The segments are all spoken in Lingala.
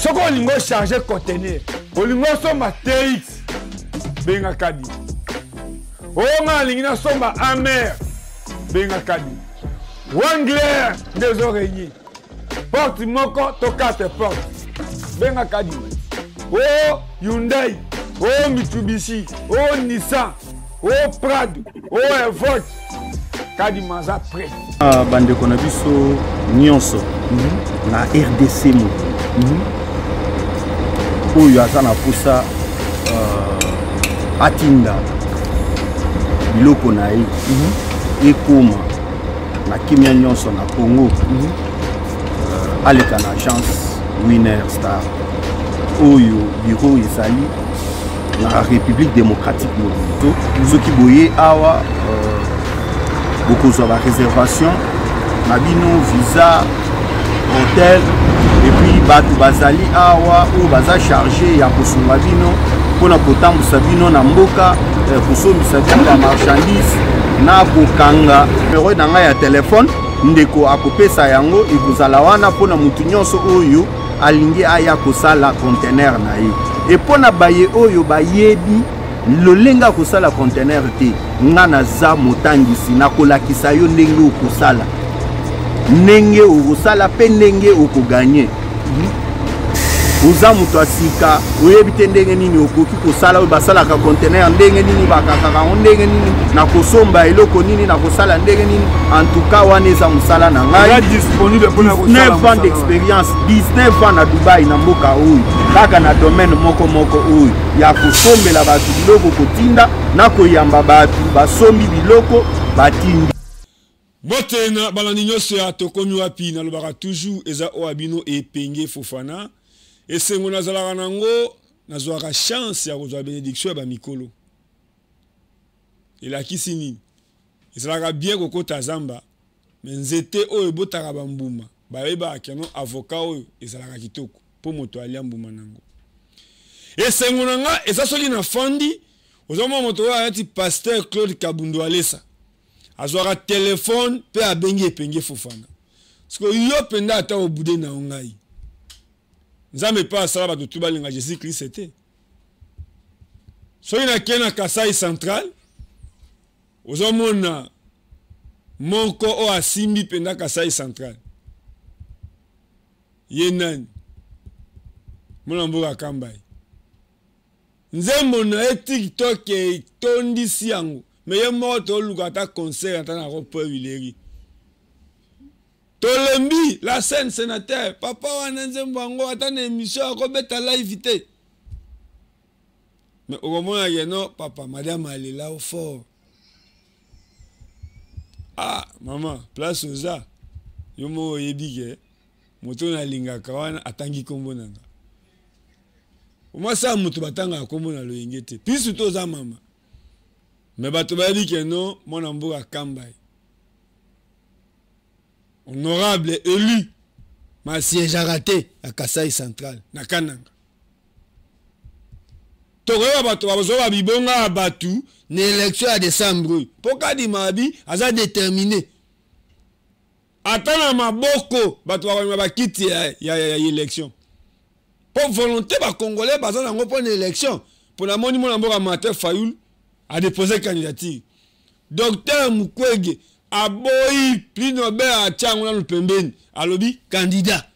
Ce qu'on lingo chargé conteneur, on lingo somba TX, benga kadi. On a lingo somba amer, benga kadi. Wangler des oreillers, porte moko to 4 portes, benga kadi. Oh Hyundai, oh Mitsubishi, oh Nissan, oh Prado, oh Evoque, kadi maza prêt. Bande konabiso nyonso na RDC mo. Oyo azana pusa atinda biloko na ye ekoma na kimia nyonso na Congo aleka na agence Winner Star oyo bureau ezali na République démocratique Mobutu soki boye awa bokozwa ba réservation na bino visa hôtel et puis bato bazali awa ou baza chargé ya kosunga bino pona kotambusa bino na mboka kosomisa bino ba marchandise na kokanga numéro na ngai ya téléphone ndeko akopesa yango ekozala wana pona mutu nyonso oyo alingi aya kosala conteneur na ye et pona baye oyo bayebi lolenga kosala conteneur te nga naza motangisi nakolakisa yo ndenge okosala ndenge okosala pe ndenge okoganye oza mutu asika oyebi te ndenge nini okoki kosala oyo basalaka conteneur ndenge nini bakakaka ndenge nini na kosomba eloko nini na kosala ndenge nini en tout cas wana eza mosala na ngai disponible pour 19 ans d'expérience 19 ans na Dubai na mboka oyo kaka na domaine moko oyo ya kosombela bato biloko kotinda na koyamba bato basombi biloko batindi. Botena balandi nyonso ya tokomi wapi na lobaka toujours eza oabino epenge Fofana esengo nazalaka nango nazwaka chance ya kozwa bénédiction ya bamikolo elakisi nini ezalaka bien kokota zamba me nzete oyo ebotaka bambuma bayeba akeno avocat oyo ezalaka kitoko po moto alia mbuma nango esengo nanga eza soki na fandi ozoma moto oyo ayati pasteur Claude Kabundu Alesa azwaka telefone pe abengi epenge Fofana siko yo penda ata obude na ngai nzambe pa asala bato tu balinga Jésus Christ était soki nakei na Kasai Central ozomona moko o asimbi penda Kasai Central ye nani mona mboka Kambai nzembo na TikTok etondisi yango me ye moko toluka ata concert ata na ropo Wileri Tolembi, la scène sénateur, papa wana nzembo yango ata na émission akobeta live te. Mais au moment où non, papa, madame alela au fort. Ah, maman, place oza. Yo mo yebike, moto na lingaka wana atangi kombo nanga. Moi ça moto batanga kombo na loyenge te. Puis surtout za mama. Mais bato ba yebike non, mon mboka Kambai. Honorable élu ma siège raté à Kasai Central na Kananga tokoya bato bazoba bibonga batu na élection à décembre poka di mabi aza déterminé atana maboko bato ba kiti ya élection pour volonté ba congolais baza nango pour une élection pour la moni mona mboka Martin Fayoul a déposé candidature docteur Mukwege aboyi prix Nobel a tiango na lupembeni alobi candidat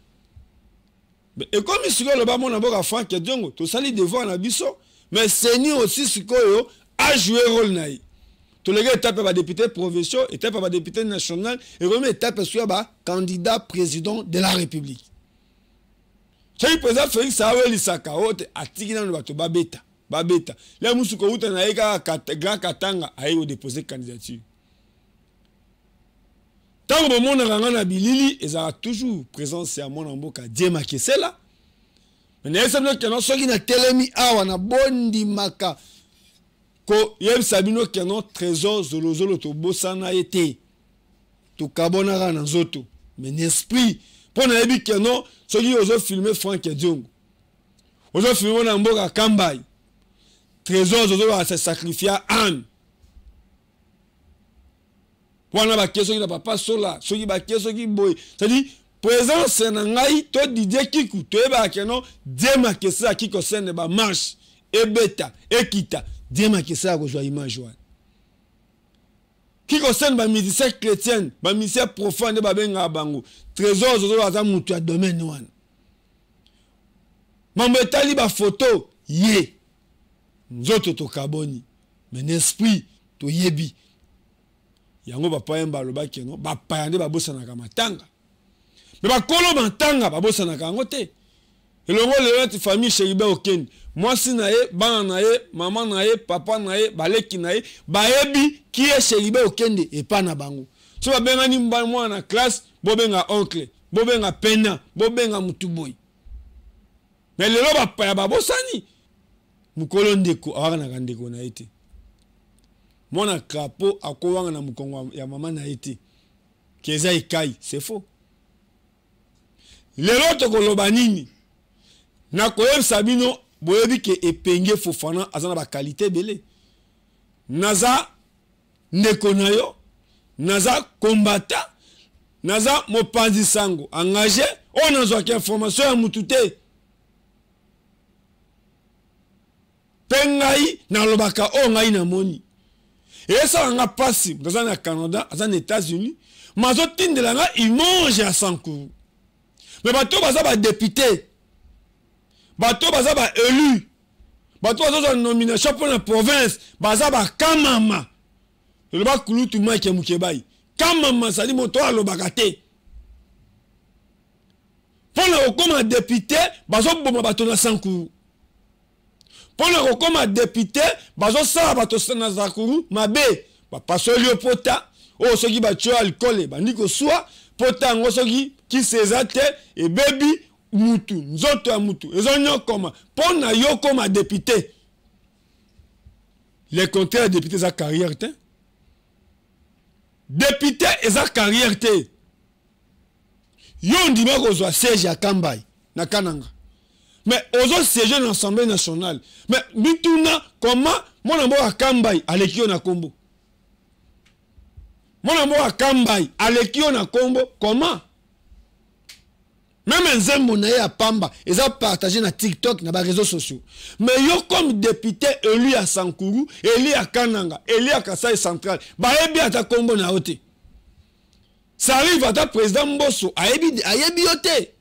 et comme sikoyo loba mona boka Frank Diongo to sali devoir na biso mais seni aussi sikoyo a joué rôle na yi to lege étape ba député provincial étape ba député national et comme étape sur ba candidat président de la République c'est président Félix Aweli Sakaote atiki na bato babeta le musuko uta na eka grand Katanga ayo déposer candidature. Tant que mon rangana bilili ezala toujours présence à mon amboka Diema Kesela. Mais est-ce que non soki na telemi awa na bondi maka ko yeb sabino que non trésor zolozolo to bosana été to kabona na nzoto mais l'esprit pour na yebi que non soki ozo filmer Frank Diongo ozo filmer na mboka Kambai trésor zozolo a se sacrifier âme. Wana ba keso ki na papa sola soki ba keso ki boy c'est-à-dire présence na ngai to Didier Kikou to eba keno Diema Kesa Kiko sene ba marche ebeta ekita Diema Kesa ko joa image wana Kiko sene ba musicien chrétien ba musicien profane ba benga bango trésor zo za mutu ya domaine wana mambo etali ba photo ye nzoto to kaboni mais esprit to yebi yango papa yemba loba keno ba payande ba bosana ka matanga mais ba kolo matanga ba bosana ka ngote elongo le famille Cheribe Okende moi si na ye bana na ye maman na ye papa na ye baleki na ye bayebi ki e Cheribe Okende e pa na bango so ba benga ni mba mwana na classe bo benga oncle bo benga pena bo benga mutuboy mais lelo ba paya ba bosani mukolo ndeko awaka na ndeko na ete mona crapaud akowanga na mukongo ya mama na ete keza ikai c'est faux lelo to koloba nini na koyebisa bino boyebi ke epenge Fofana azana ba qualité belé naza ndeko na yo naza combattant naza mopanzi sango engagé on a zwa information ya mutute pengai na lobaka o ngai na moni et ça nga pasi dans un Canada dans les États-Unis mazo tindela nga image ya Sankuru mais bato baza ba député bato baza ba élu bato baza nomination pour la province baza ba kamama le ba kulutu mike mukebai kamama sali moto alobaka te pour le comme député bazo boma bato na Sankuru pour le comme député bazo sala bato na Sankuru mabe ba pasoli pota o soki ba tio alcool ba ndiko soa pota ngo soki ki sezate e baby mutu nzoto ya mutu ezonyo koma pona yo comme député les contraires députés za carrière te député eza carrière te yo ndima ko zo siège ya Kambai na Kananga mais ozo siège dans l'Assemblée nationale mais bituna comment mon ambo à Kambai alekio na kombo mon ambo à Kambai alekio na kombo comment même nzembo na ya pamba ils ont partagé na TikTok na ba réseaux sociaux mais yo comme député élu à Sankuru élu à Kananga élu à Kasai central ba yebi ata kombo na ote ça arrive à ta président Mbosso ayebi yote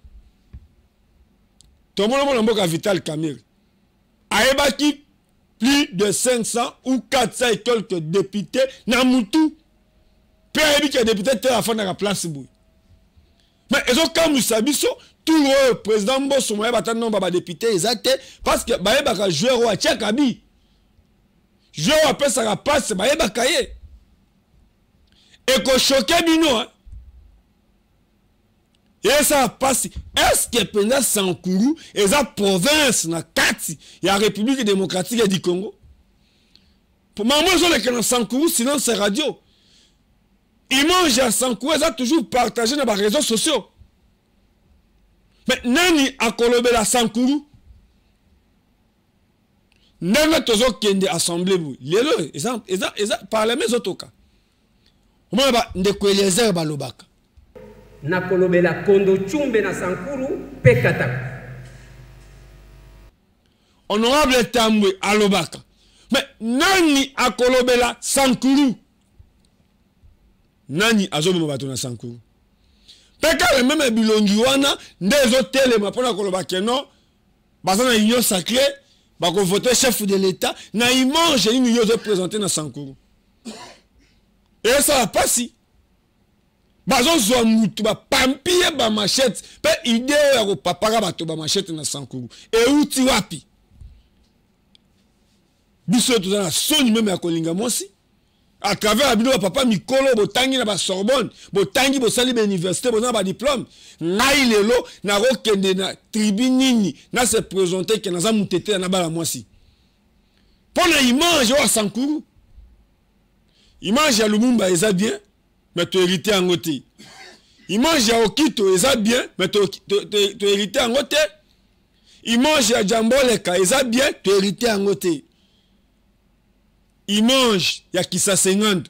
tout le monde mboka Vital Kamerhe ayebaki plus de 500 ou 400 et quelques députés na mutu pe ayebi que député te afana la place boy. Mais ils ont comme sabiso tout le président Mbosso moya bata nomba ba député exact parce que ba yeba ka joueur wa Tchakabi joueur wa pesa ka passe ba yeba kaye et ko choquer bino hein? Et ça passe est-ce que pendant Sankuru et sa province na kati ya République démocratique du Congo pour maman je le que Sankuru sinon c'est radio. Image à Sankuru, ils ont toujours partagé dans les réseaux sociaux. Mais nani a kolobé la Sankuru? Nani tozo kende assemblée bu. Lelo, ils ont parlé mes autres cas. Comment ba ndeko Eliezer balobaka? Na kolobé la kondo chumbe na Sankuru pekata. Honorable Tambwe alobaka. Mais nani a kolobé la Sankuru? Nani azoboma bato na Sankuru peka le même bilongi wana ndezo telema pona koloba keno bazana union sacrée ba ko voter chef de l'état na image ni yo zo présenter na Sankuru et ça va pas si bazo zo mutu ba pampie ba machette pe idée ya ko papara bato ba machette na Sankuru et uti wapi biso to na soni même ya kolinga mosi à travers la vidéo papa Mikolo botangi na ba Sorbonne botangi bosali ba université bozana ba diplôme ngai lelo na rokende na tribune na se présenter que naza mutete na bala mwasi pona image wa Sankuru image ya Lumumba eza bien mais tu hérité en côté image ya Okito eza bien mais tu hérité en côté image ya Jamboleka eza bien tu hérité en côté image ya Kisa 50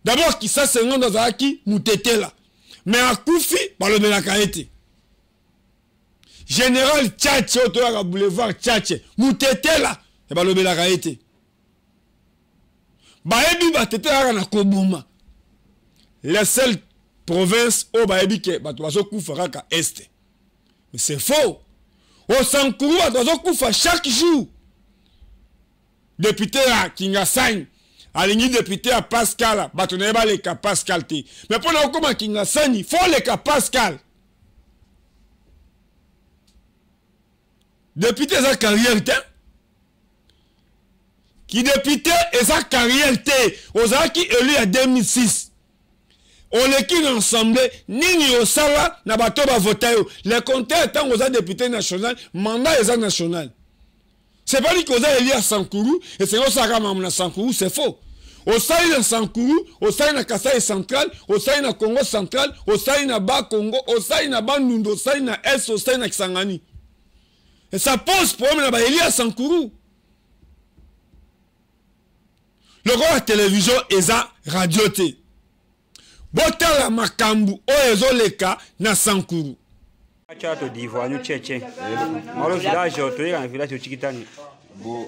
d'abord Kisa 50 dans aki mutetela mais akufi balobelaka ete général Tchatche otoyaka boulevard Tchatche mutetela e balobelaka ete bayebi batetelaka na kobuma la seule province où bayebi ke bato bazokufa kaka este. Mais c'est faux. Au Sankuru bato bazokufa chaque jour. Député à Kingasani alingi député à Pascal bato na yeba leka Pascal te. Mais pour na okoma Kingasani faut leka Pascal. Député sa carrière te. Qui député et sa carrière te. Oza qui élu en 2006. On équipe ensemble, nini osala na bato ba voter yo. Les compteurs étant aux députés national, mandat est national. C'est pas dit qu'on a élu à Sankuru et c'est au Sarama na Sankuru, c'est faux. Au Saï na Sankuru, au Saï na Kasai central, au Saï na Congo central, au Saï na Bas Congo, au Saï na Bandundu, au Saï na Est, au Saï na Kisangani. Et ça pose problème na ba élu à Sankuru. Le roi la télévision et la radio te. Botala makambu oyezo leka na Sankuru. Chato d'Ivoire nous tchétché. Malo village to un village au Chikitani. Bo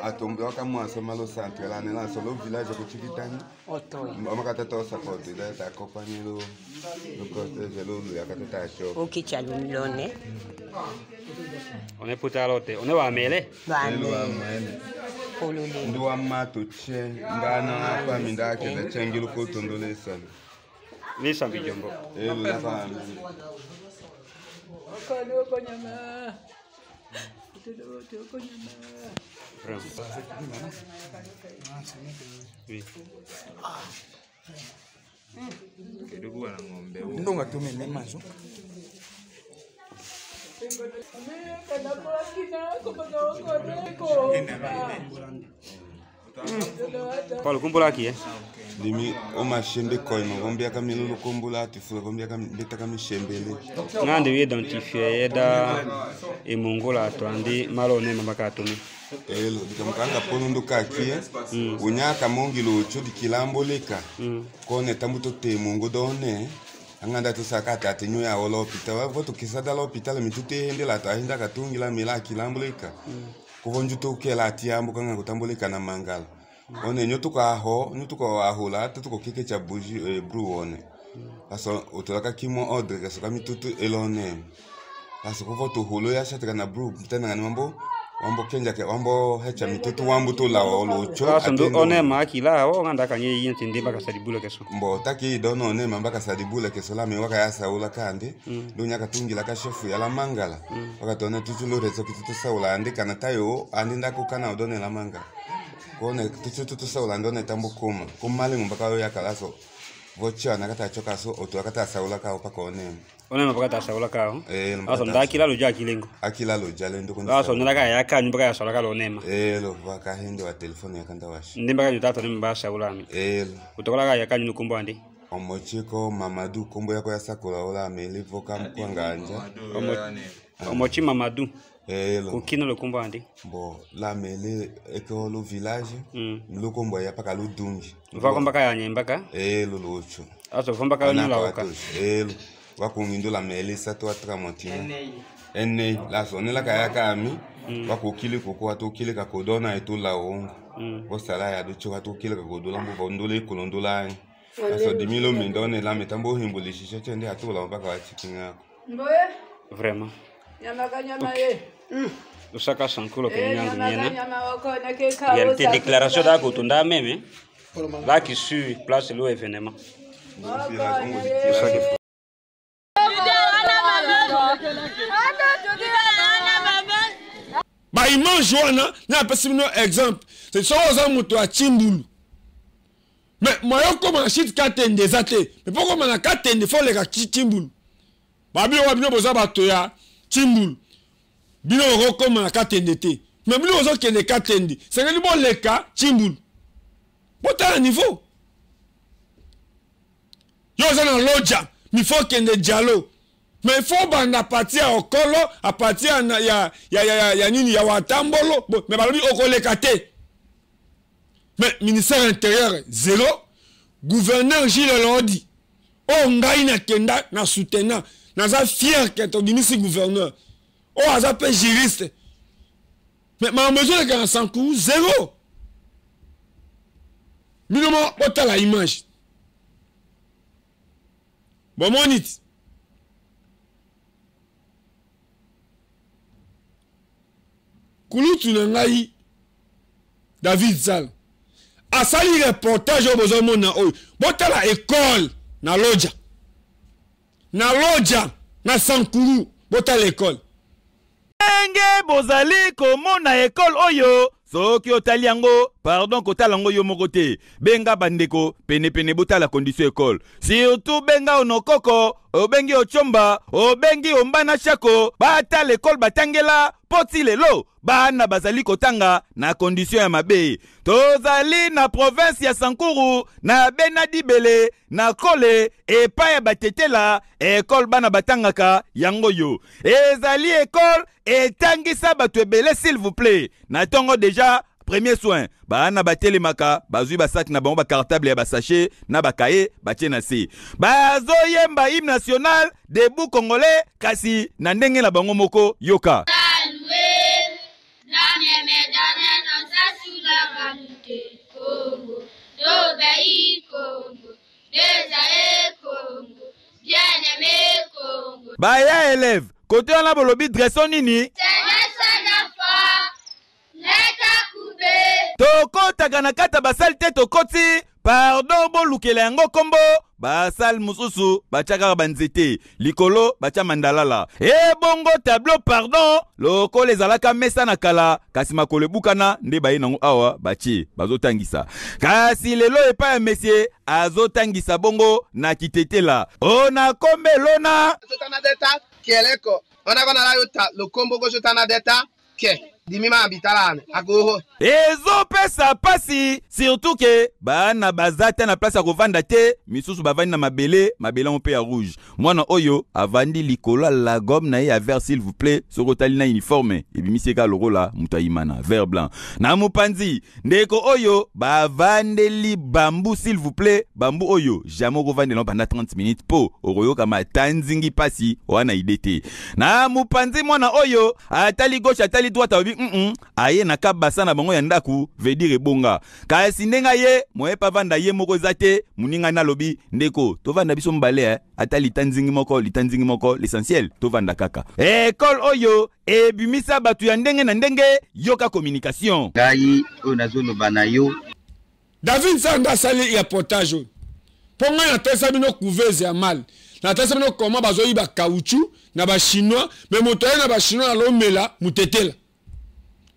atombe kama asomalo centre la nela solo village au Chikitani. Mama katata support da ta compagnie lo cortège lo ya katata show. O ki chalo milone. On est potalote, on est wa mele. Ndo amato che ndana apa minda ke da chengilo ko tondole sana. Ni sambi jombo. La femme. Ndonga tume mazo. Paulo kumbola aqui, Dimi o machembe koino gombia kamilo lo kombola tifula gombia beta kamishembele. Ngande wi identifier da e mongola to andi malone mabaka tumi. Elo dikamkanga ponondo kakie unyaka mongilo cho dikilambo leka. Kone tambuto te mongo done. Anganda to sakata atenyo ya wala hospital wa voto kisada la hospital mitute hende la tahinda katungila mila kilambo leka. Kuvonju to kela tiambo kanga kutamboleka na mangala. One nyotuka aho la tuko kike cha buji bru one. Aso utolaka kimo ordre kaso kami tutu elone. Aso kuvoto holo ya shatika na bru tena ngani wambo kenja ke wambo hecha mitutu wambo to la olo cho. Aso ndo one makila o nganda kanye yinti ndimba kasadibula keso. Mbo taki dono one mamba kasadibula keso la mewaka ya saula kande. Dunya katungila ka shefu ya la mangala. Wakatone tutulo rezo kitutu saula andi kana tayo andi ndako kana odone la mangala. Kone tutu saula ndone tambo kuma. Kumali mbaka yo yakalaso. Vocha nakata choka so otu akata saula ka opaka one. One mabaka saula ka. Aso ndakila lo jakilengo. Akila lo jalendo kono. Aso ndaka yaka nyumba ya saula ka lo nema. Lo waka hende wa telefone yakanda washi. Ndimba nyutata nimba saula mi. Utokola ka yaka nyunu kumbo andi. Omochiko Mamadou kombo yako ya sakola ola melivo kamkwanganja. Omochi Mamadou. Kokina le combo andi. Bon, la mele eko lo village. Lo kombo ya paka lo dungi. Va kombaka ya nyembaka? Lo locho. Aso kombaka yo la oka. Lo. Wa kungindo la mele sato atramontina. Ene la sonela kaya kami. Wa kokile koko atokile ka kodona eto la ongo. Wo sala ya do cho atokile ka kodola mbo ndole kolondola. Aso dimilo mindone la metambo himbulishi chende atola mpaka wa chikinga. Vraiment. Usaka Sankuru ke nyangu nyena. Il y a une déclaration da kutunda meme. Là qui suit place le événement. Ba image wana na pesimo exemple. C'est ça aux amuto a Chimbulu. Mais moi yo comme shit katende zate. Mais pourquoi on a katende faut les Chimbulu. Ba bi wa bino boza bato ya Chimbulu. Bino ro comme na katende te. Mais bino ozo kende katende. C'est que bon les cas Chimbulu. Bota niveau. Yo za na loja, mi faut kende dialo. Mais il faut banda partir au colo à partir ya nini ya watambolo mais balobi okoleka te. Mais ministère intérieur zéro, gouverneur Gilles Lodi Oh, ngai na kenda, na soutenant. Naza fier que ton ici gouverneur. Oh, aza pe juriste. Mais ma mesure de 45 coups, zéro. Minimum, ota la image. Bon, mon it. Kouloutou nangai David Zal. Asali reportage au besoin mon na oy. Bota la école na Lodja. Na Lodja na Sankuru. Bota l'école. Enge bozali komona école oyo. Soki otali yango, pardon kotala yango yo moko te. Benga bandeko, pene bota la condition école. Surtout benga onokoko, obengi ochomba, obengi ombana chako, bata l'école batangela, poti lelo, bana bazali kotanga na condition ya mabe. Tozali na province ya Sankuru, na Benadibele, na Kole, epa ya batetela, école bana batangaka yango yo. Ezali école, etangisa batu ebele s'il vous plaît. Na tongo déjà, premier soin, bana batele maka, bazui basak na bango ba cartable ya basachet, na bakaye, batie na se. Bazo yemba hymne national, debout congolais, kasi na ndenge na bango moko yoka. Baya élève, côté on a bolobi dresson nini? Toko taganakata basal te tokoti, pardon bo lukele yango kombo, basal mususu, bachaka banzete, likolo, bacha mandalala. E bongo tableau pardon, loko les alaka mesa na kala, kasi makole bukana, nde baye nango awa, bachi, bazo tangisa. Kasi lelo epa ya messier, azo tangisa bongo, na kitete la. Ona kombe lona. Sotana deta, kieleko. Ona kona la yota, lo kombo go sotana deta, ke. Dimima abitalane, agoho. Ezo pesa pasi, surtout que bana bazata na place à kovanda te, misusu bavandi na mabele on pe ya rouge. Mwana oyo avandi likolo la gomme na ya vert s'il vous plaît, sokotali na uniforme, et bimiseka loro la mutaimana vert blanc. Na mupanzi, ndeko oyo bavandeli bambou s'il vous plaît, bambou oyo jamais kovandi na pendant 30 minutes po oroyo kama tanzingi pasi wana idete. Na mupanzi mwana oyo atali gauche atali droite aye na kabasa na bango ya ndaku veut dire bonga kasi ndenga ye moye pa vanda ye moko zate muninga na lobi ndeko to vanda biso mbale ata litanzingi moko l'essentiel to vanda kaka école oyo ebimisa batu ya ndenge na ndenge yoka communication ngai onazono banayo David Sanga sali ya potage ponga na tesa bino couveuse ya mal na tesa bino koma bazoyi ba caoutchouc na ba chinois mais motoye na ba chinois na lomela mutetela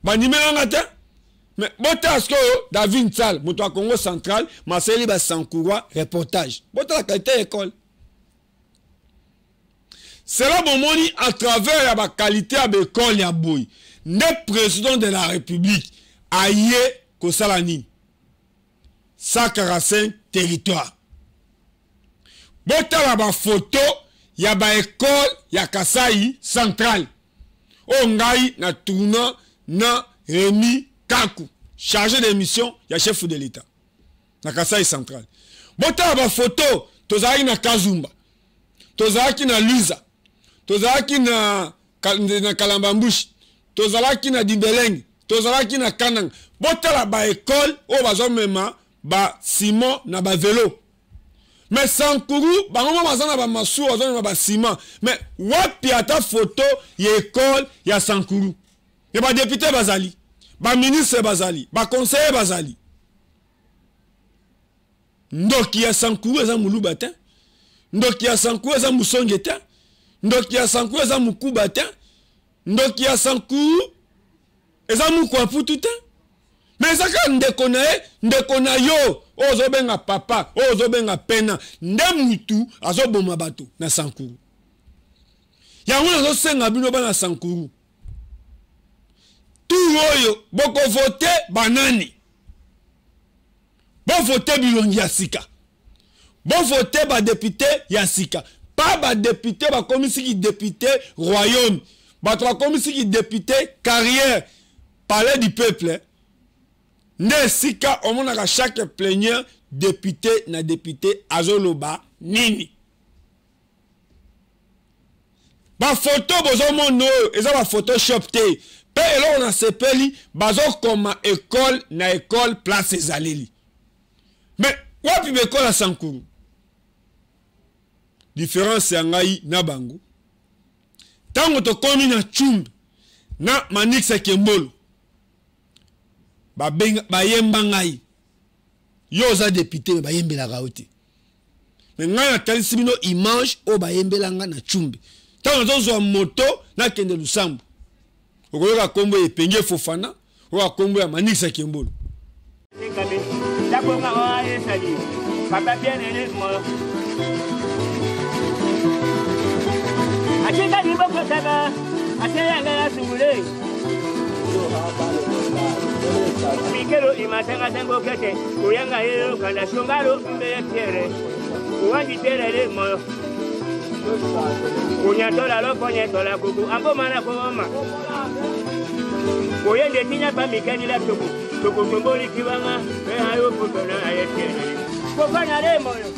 Banimela ngata mais botasko David Sal moto a Congo central Marceli ba Sankura reportage bota la qualité école c'est là bon moni à travers la qualité à l'école ya boy ne président de la République aye ko salani 145 territoire bota la ba photo ya ba école ya Kasai central o ngai na tournant na Rémi Kakou, chargé de mission, ya chef de l'État. Na Kasai central. Bota ba photo, tozaki na Kazumba. Tozaki na Luza. Tozaki na Kalambambushi. Tozaki na Dibeleng. Tozaki na Kanang. Bota la ba école, o bazo mema, ba Simon na ba vélo. Mais Sankuru, ba ngoma bazana ba masu, bazana ba ciment. Mais wapi ata photo, ya école, ya Sankuru. Et ba député bazali, ba ministre bazali, ba conseiller bazali. Ndoki ya Sankuru eza muluba te. Ndoki ya Sankuru eza musonge te. Ndoki ya Sankuru eza mukuba te. Ndoki ya Sankuru eza mukwaputu te. Mais ezaka ndeko na yo, ozo benga papa, ozo benga pena, nde mutu azo boma bato na Sankuru. Yango azo senga bino bana Sankuru. Tout oyo boko vote banani bon vote bilongi ya sika bon vote ba député ya sika pas ba député ba komisiki député royaume ba trois komisiki député carrière palais du peuple ne sika omonaka chaque plénière député na député azoloba nini ba photo bozo mono eza ba photoshop te pe elo na sepeli bazo koma école na école place ezaleli mais wapi be école Sankuru différence ya ngai na bango tango to komi na Tchumbe na Manixa Kembolo ba yemba ngai yo za député ba yembela raote mais ngai na talisi bino image o ba yembela nga na Tchumbe tango zo moto na kende Lusambo okoyoka kombo epenge Fofana okoyoka kombo ya Manixa Kembolo papa bien ele mo achika ni boko saba ateyanga ya sungule mikelo imatanga tembo kete uyanga yero kana shongalo mbele tere uwangi tere le mo unyatola lo ponye tola kuku ambo mana koma oyende tinya pa mikani la tuku tuku tumboli kiwanga we hayo futona ayetere kofanya le moyo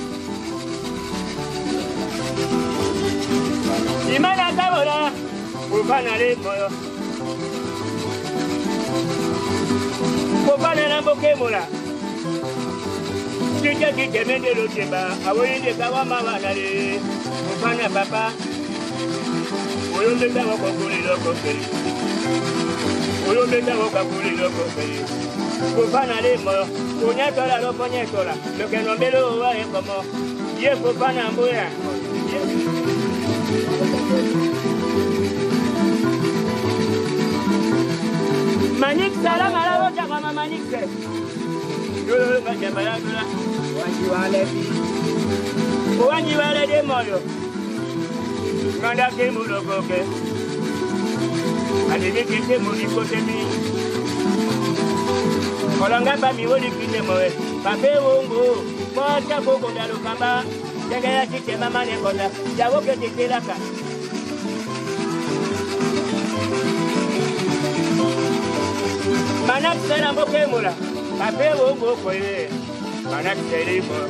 imana kabola kofanya le moyo kofanya na bokemola kike kike mende lo teba awoyinde kawa mama nale kofanya papa oyonde tawo kokuli loko keri oyonde tawo kokuli loko keri kofanya le moyo unyatola lo ponyetola lo que no mbelo wa como ye kofanya mboya Manik salam ala wote kama Manik se. Yo ngaje balagula. Wanji wale de moyo. Nganda ke mulo koke. Ade kite muli kote mi. Kolanga ba mi woli kite moe. Pape wongo. Mota koko ndalo kamba. Jaga ya kite mama ne konda. Jawo ke tekelaka. Manak sera mboke mula, pape wongo koye. Manak seri moyo,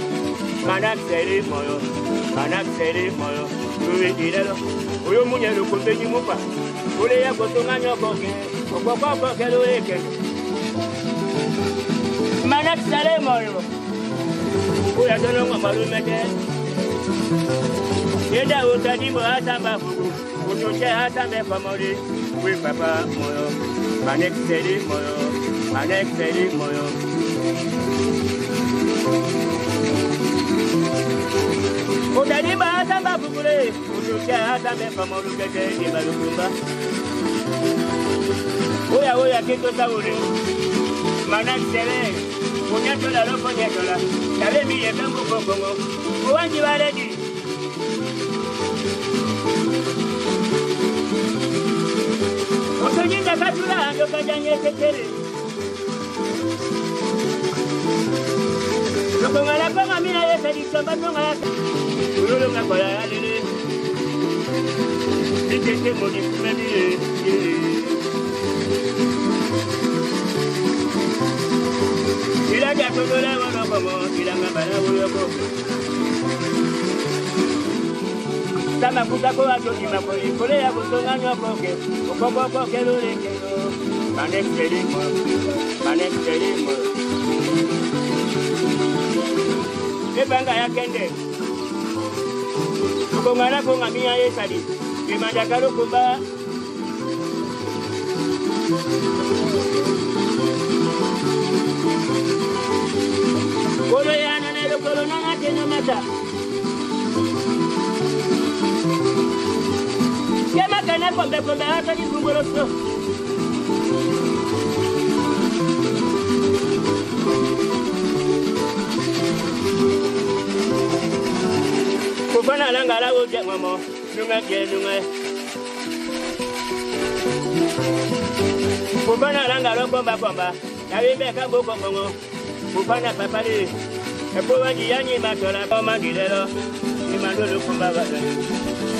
manak seri moyo, manak seri moyo. Uwe direlo, uyo munye lukumbe jimupa. Ule ya kotunga nyokoke, okoko kelo eke. Manak seri moyo, uya dolongo malumete. Yeda utadibo hata mbafugu, utuche hata mefamori. Uwe papa moyo. Manek seri moyo, manek seri moyo. Udani bahasa babukule, utukia hata mefa morukete di balukumba. Oya kito sauri, manek seri, unyatola loko nyatola. Kale miye kangu kokongo, uwanji waredi. Otojinda katula ando kajanye tekere. Loko ngala panga mina yesa di samba ngala. Ulolo ngakola yalele. Ditete moni kumeni. Ila ja todola wana bomo ila ngabala uyoko. Sama kuka ko ato kima ko ikole ya kutonga nyokoke okoko kelo lekelo manek selimo ebanga ya kende ko ngala ko ngamia yesadi kimanja kalo kumba kolo ya nane kolo nana teno mata Kema kana kombe hata ni fungoroso. Kufana langa la wote mamo, lunga. Kufana langa lo komba. Yabe ka boko kongo. Kufana papali. Epo wanji yani matola kama gilelo. Ni mandolo komba baba.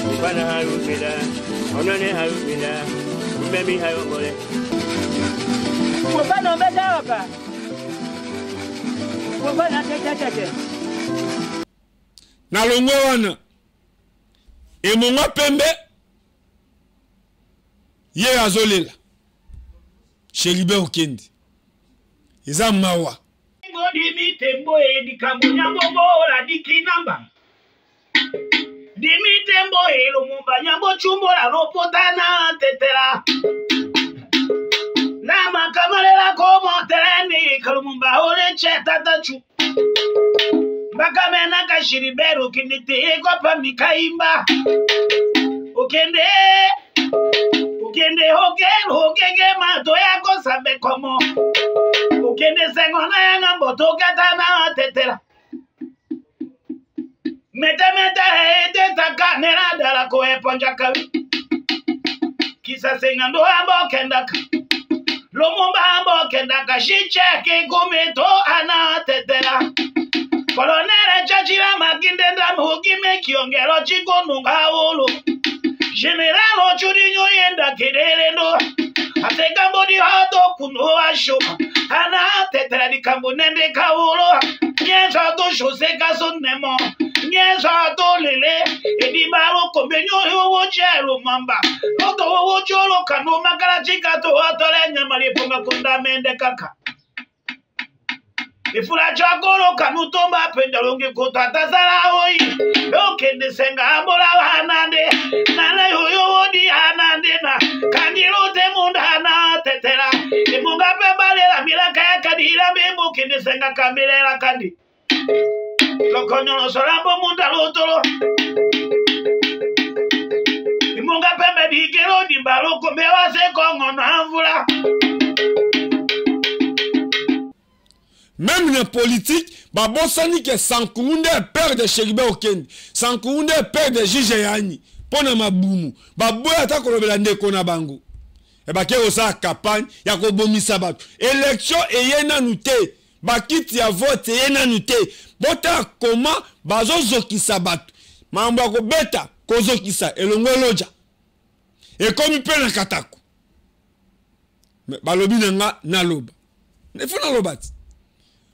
Kufana harubila. Onane harubila, umemi harubole. Kufana mbeza waka. Kufana tete. Na longo wana. Emonga pembe. ye azolela Cheribe Okende eza mawa dimite mboye dikamunya bobola dikinamba dimite mboye lumumba nyambo chumbola lopotana tetera na makamarela komo tereni kalumumba ole chetatachu bakamena kashiriberu kinite kopa mikaimba Okende hogege mato yako sabe komo Okende sengona yanga mboto katana tetera Mete hete takanera dala koe ponjakawi Kisa sengando ambo kendaka Lumumba ambo kendaka shicheke kumito ana tetera Kolonere chachira makindenda mhukime kiongero chikununga ulu General Ochudinyo yenda kiderendo Ateka mbodi hato kunuwa shuma Ana tetera di kambu nende kaulo Nyeza to shose kaso nemo Nyeza to lele Edi baro kombenyo hiwo jero mamba Oto hiwo jolo kanu makala chika to atole nyamari punga kunda mende kaka Ifula chakolo kanutomba pendalongi kutata sara hoi Okende senga ambola hanande Nana yoyo wodi hanande na Kangilote munda hana tetera Imunga pembale la milaka ya kadira Bimbo kende senga kambile la kandi Lokonyo no solambo munda lotolo Imunga pembe dikero dimbalo kumbewa se kongo na hamvula Même la politique, Babosani que Sankounde est père de Cheribe Okende, Sankounde est père de Jijeyani, Pona Mabumu, Baboya Takolobela Ndekona Bango. Et bah, qu'il y a sa campagne, il y a Kobomi Sabat. Élection et yena nouté, Bakiti a vote et yena nouté. Bota comment, Bazo Zoki Sabat, Mambako Beta, Kozoki Sa, et le Ngoloja. Et comme il peut la Katako. Mais Balobi Nanga, Naloba. Il faut Nalobat.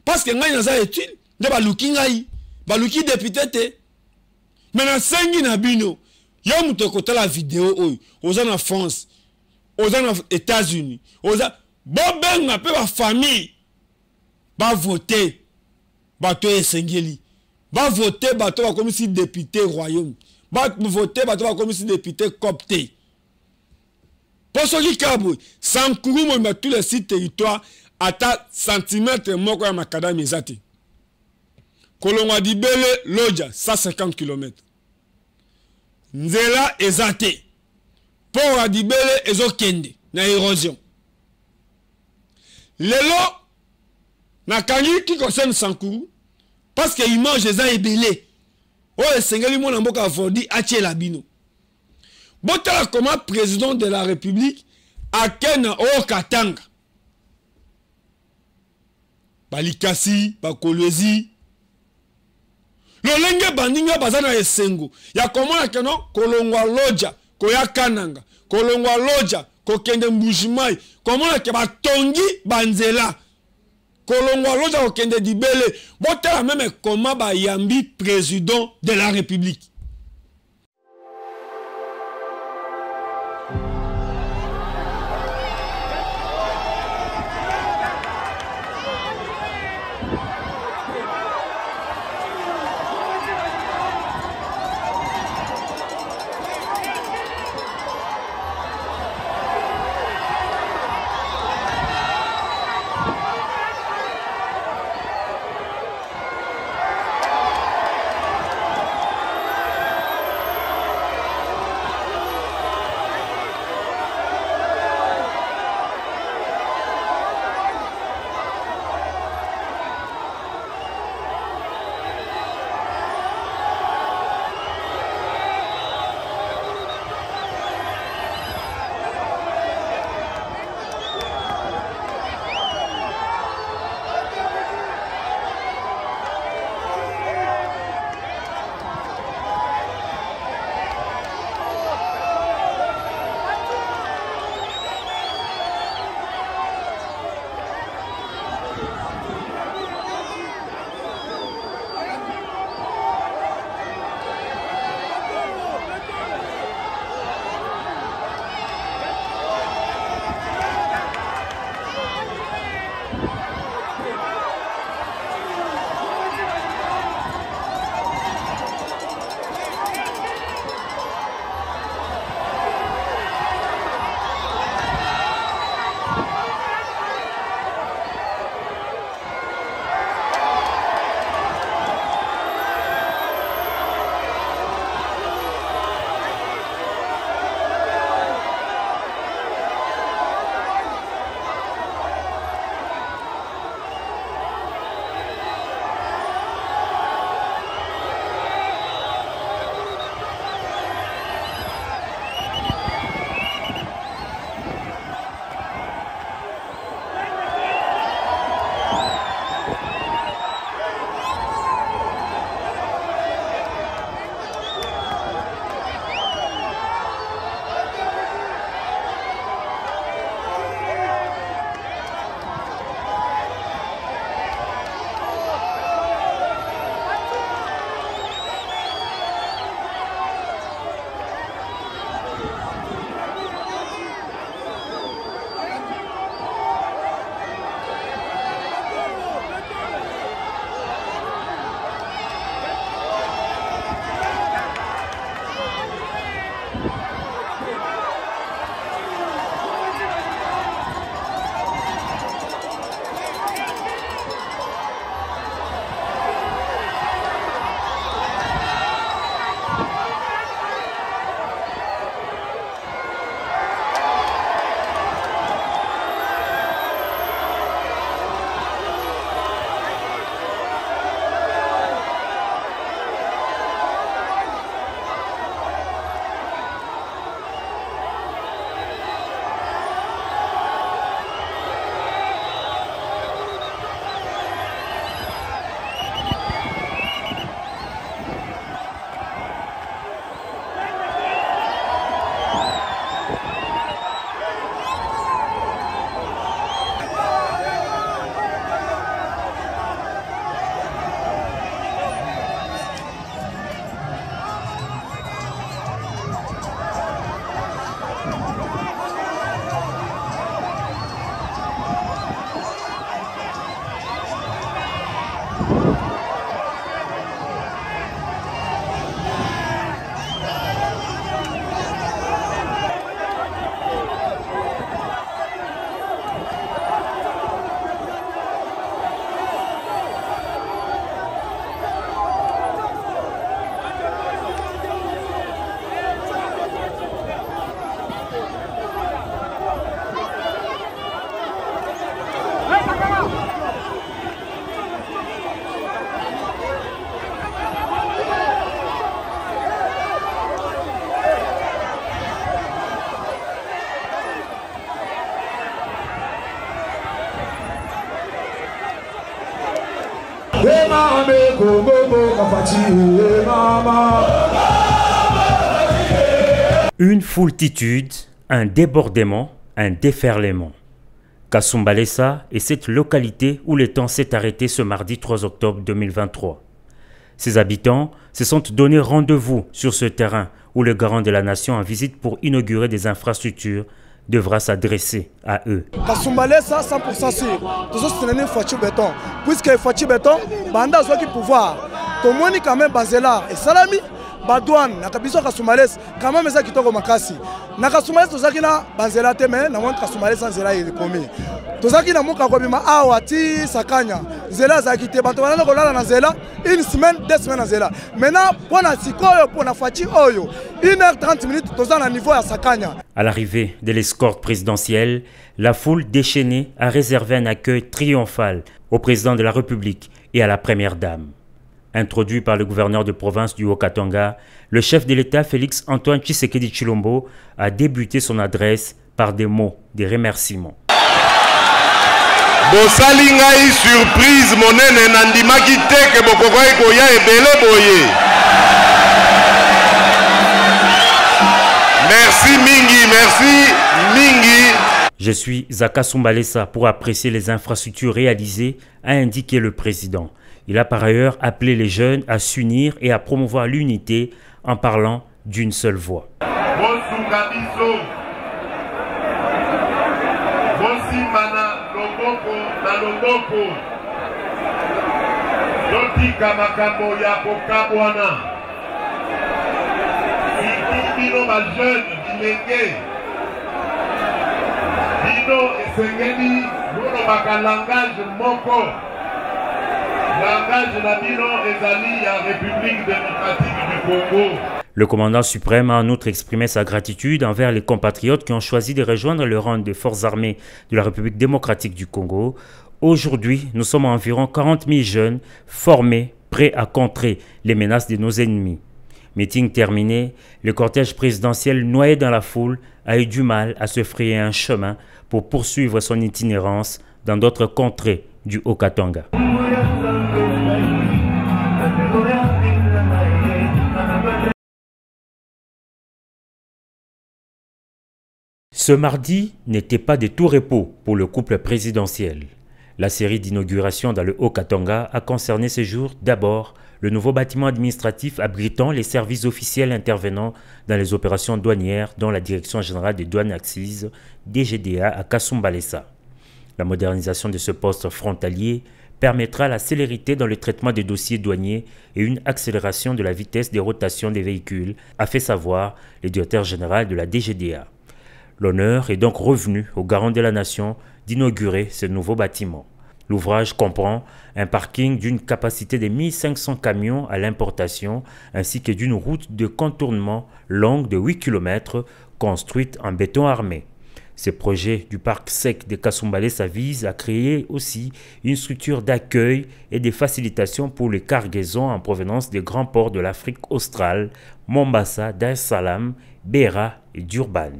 Parce que ngai naza étude de baluki ngai baluki député te maintenant sengi na bino yo muto kota la vidéo oyo oza na France oza na États-Unis oza bobenga pe ba famille ba voter bato esengeli ba voter bato ba comme si député royaume ba voter bato ba comme si député copté pour ce qui kabou sans courir dans tous les sites territoires ata centimètre moko ya makadami ezate kolongwa dibele loja 150 km nzela ezate port ya dibele ezokende na érosion lelo nakangi ki concerne Sankuru parce que image eza ebele oyo esengeli mwana mboka avodi atiela bino botala comment président de la République akena oyo Katanga Balikasi, Bakolwezi. Lolenge bandinga bazana esengo. Ya komona keno kolongwa loja, koya kananga, kolongwa loja, kokende mbujimai. Komona ke batongi banzela. Kolongwa loja kokende dibele. Botela même comment ba yambi président de la République. Une foultitude, un débordement, un déferlement. Kasumba Lessa est cette localité où le temps s'est arrêté ce mardi 3 octobre 2023. Ses habitants se sont donné rendez-vous sur ce terrain où le garant de la nation en visite pour inaugurer des infrastructures devra s'adresser à eux. Kasumba Lessa 100% sûr. Tout ça c'est un Fachi Béton. Puisque Fachi Béton, banda soit qui pouvoir. Tout le monde quand même Bazela et Salami. Badouane, nakabiso Kasumba Lessa, quand même ça qui toko makasi. Nakasumba Lessa tozaki na Banzela teme, na mwana Kasumba Lessa nzela ili komi. Tozaki na muka kobima awa ti sakanya. Zela zaki te bato wana kolala na zela, une semaine, 2 semaines na zela. Maintenant pour na sikoyo pour na Fachi oyo, 1h30 minutes toza na niveau ya sakanya. À l'arrivée de l'escorte présidentielle, la foule déchaînée a réservé un accueil triomphal au président de la République et à la première dame. Introduit par le gouverneur de province du Haut-Katanga, le chef de l'État Félix Antoine Tshisekedi Tshilombo a débuté son adresse par des mots de remerciement. Bosali ngai surprise monene nandimaki te ke bokokai koya ebele boye. Merci mingi, merci mingi. Je suis à Kasumba Lessa pour apprécier les infrastructures réalisées, a indiqué le président. Il a par ailleurs appelé les jeunes à s'unir et à promouvoir l'unité en parlant d'une seule voix. Le commandant suprême a en outre exprimé sa gratitude envers les compatriotes qui ont choisi de rejoindre le rang des forces armées de la République démocratique du Congo. Aujourd'hui, nous sommes environ 40 000 jeunes formés, prêts à contrer les menaces de nos ennemis. Meeting terminé, le cortège présidentiel noyé dans la foule a eu du mal à se frayer un chemin pour poursuivre son itinérance dans d'autres contrées du Haut-Katanga. Ce mardi n'était pas de tout repos pour le couple présidentiel. La série d'inauguration dans le Haut-Katanga a concerné ce jour d'abord le nouveau bâtiment administratif abritant les services officiels intervenant dans les opérations douanières dont la Direction générale des douanes accises, DGDA, à Kasumba Lessa. La modernisation de ce poste frontalier permettra la célérité dans le traitement des dossiers douaniers et une accélération de la vitesse des rotations des véhicules, a fait savoir le directeur général de la DGDA. L'honneur est donc revenu au garant de la nation d'inaugurer ce nouveau bâtiment. L'ouvrage comprend un parking d'une capacité de 1500 camions à l'importation ainsi que d'une route de contournement longue de 8 km construite en béton armé. Ce projet du parc sec de Kasumba Lessa vise à créer aussi une structure d'accueil et de facilitation pour les cargaisons en provenance des grands ports de l'Afrique australe, Mombasa, Dar es Salaam, Beira et Durban.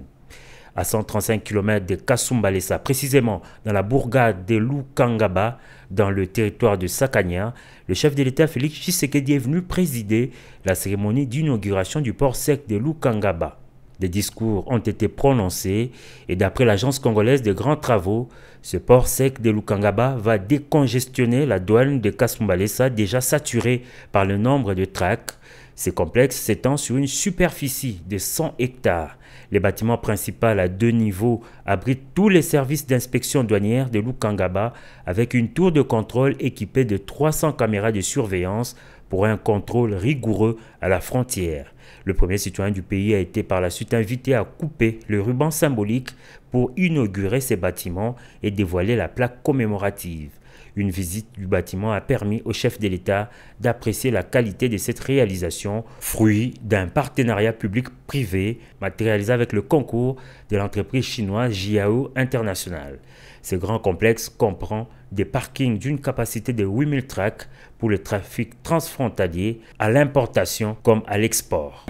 À 135 km de Kasumba Lessa, précisément dans la bourgade de Lukangaba, dans le territoire de Sakanya, le chef de l'État Félix Tshisekedi est venu présider la cérémonie d'inauguration du port sec de Lukangaba. Des discours ont été prononcés et d'après l'agence congolaise de grands travaux, ce port sec de Lukangaba va décongestionner la douane de Kasumba Lessa déjà saturée par le nombre de tracts. Ce complexe s'étend sur une superficie de 100 hectares. Le bâtiment principal à 2 niveaux abrite tous les services d'inspection douanière de Lukangaba avec une tour de contrôle équipée de 300 caméras de surveillance pour un contrôle rigoureux à la frontière. Le premier citoyen du pays a été par la suite invité à couper le ruban symbolique pour inaugurer ces bâtiments et dévoiler la plaque commémorative. Une visite du bâtiment a permis au chef de l'État d'apprécier la qualité de cette réalisation, fruit d'un partenariat public-privé matérialisé avec le concours de l'entreprise chinoise Jiao International. Ce grand complexe comprend des parkings d'une capacité de 8000 tracts pour le trafic transfrontalier à l'importation comme à l'export.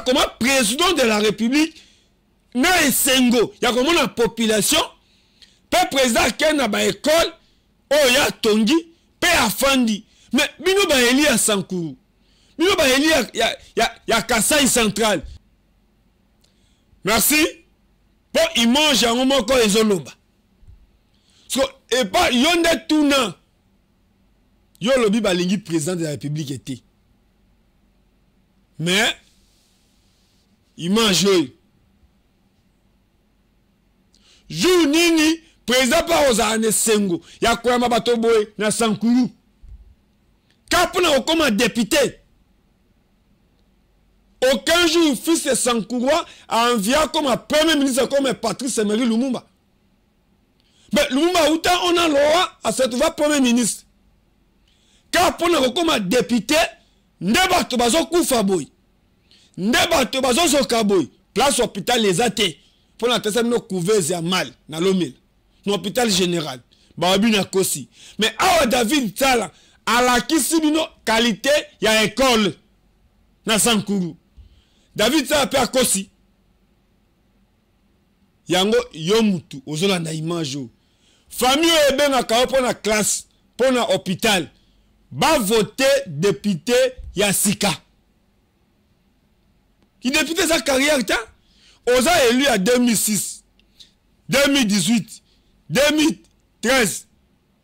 Comment président de la République na esengo ya komona population Pe président qui na ba école o ya tongi pe afandi mais bino ba eli ya Sankuru bino ba eli ya Kasai central. Merci. Bon il mange en moko ezoloba. So et pas yonde tuna yo lobi ba lingi président de la République était. Mais il mange jour nini président pa ozane sengo ya koyama bato boy na Sankuru kapuna comme député aucun jour fils de Sankuru a envié comme premier ministre comme Patrice Emery Lumumba. Mais Lumumba autant on a loi à se trouver premier ministre kapuna comme député ndeba to bazo kufa boy ndeba to bazo soka boy place hôpital les athées pour la tête no couveuse ya mal na lomel no hôpital général babi na kosi mais awa David Tala à la kisibino qualité ya école na Sankuru David Tala pe akosi yango yomutu ozolanda image famille ebenga ka pour na classe pour na hôpital ba voter député ya sika qui député sa carrière ta oza élu à 2006 2018 2013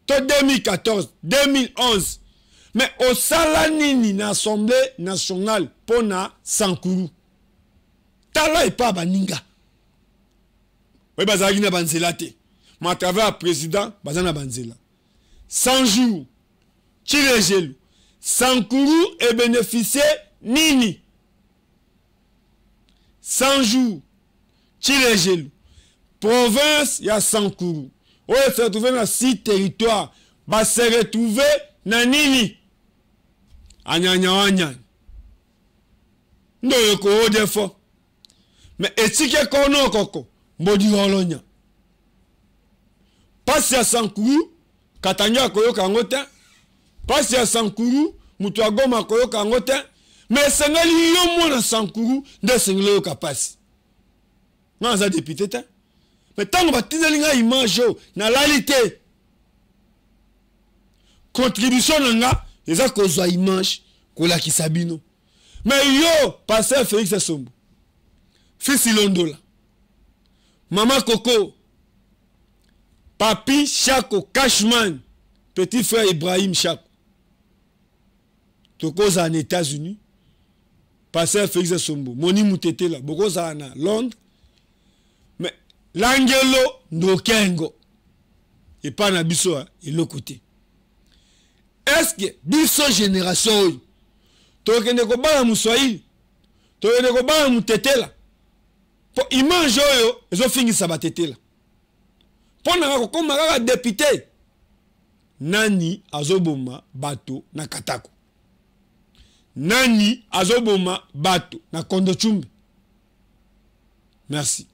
2014 2011 mais au salanini na assemblée nationale pona Sankuru tala et pas baninga oui bazaki na banzela te mais à travers président bazana banzela 100 jours Chilejelu Sankuru est bénéficié nini 100 jours Chilejelu province ya Sankuru où se retrouver dans 6 territoires va se retrouver na nini anyanya ndo yoko defo mais etike kono koko mbodi holonya pasi ya Sankuru Katanga koyoka ngote pasi ya Sankuru mutu agoma koyoka ngote mais sengali yo mona Sankuru nde sengelo yoka pasi nga député ta mais tant que tu as une image na réalité contribution nga eza kozwa image kola kisabino mais yo pasteur Félix Sombo fils Ilondola maman Coco papi Chako Cashman petit frère Ibrahim Chako tokoza en États-Unis pasteur Félix Sombo moni mutete la bokoza na Londres mais l'angelo ndokengo et pas na biso et le côté est-ce que biso génération tokende ko bana muswahili tokende ko bana mutetela po image oyo ezo fingisa batetela pona ko koma kaka député nani azoboma bato na Katako nani azoboma bato na Kondo Chumbe. Merci.